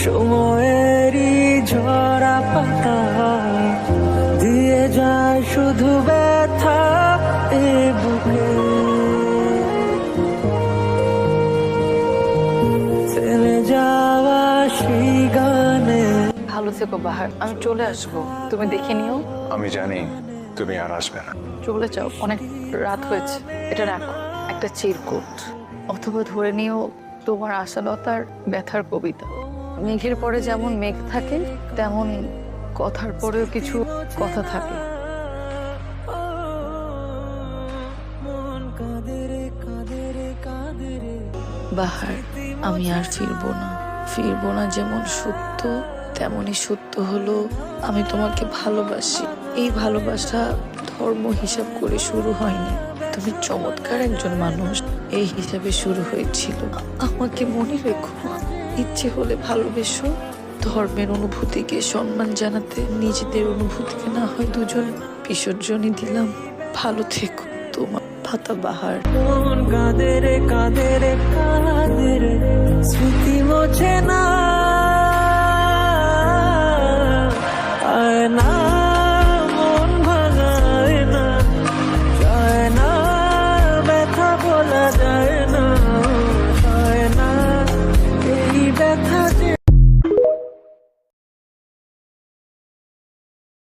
সময়েরই ঝরা পাতা দিয়ে যায় শুধু ব্যথা এ বুকে, থেমে যাওয়া সেই গানে। ভালো থেকো বাহার, আমি চলে আসবো, তুমি দেখে নিও। আমি জানি তুমি আর আসবে না। চলে যাও, অনেক রাত হয়েছে। এটা রাখো, একটা চিরকুট, অথবা ধরে নিও তোমার আশালতার ব্যথার কবিতা। মেঘের পরে যেমন মেঘ থাকে, তেমন কথার পরেও কিছু কথা থাকে। বাহার, আমি আর ফিরবো না যেমন সত্য, তেমনই সত্য হলো আমি তোমাকে ভালোবাসি। এই ভালোবাসা ধর্ম হিসাব করে শুরু হয়নি, তুমি চমৎকার একজন মানুষ, এই হিসাবে শুরু হয়েছিল। আমাকে মনে রেখো, ইচ্ছে হলে ভালোবেসো, ধর্মের অনুভূতিকে সম্মান জানাতে নিজেদের অনুভূতিকে না হয় দুজন বিসর্জনই দিলাম। ভালো থেকো, তোমার পাতা বাহার। মন কাঁদে রে, স্মৃতি মোছে না।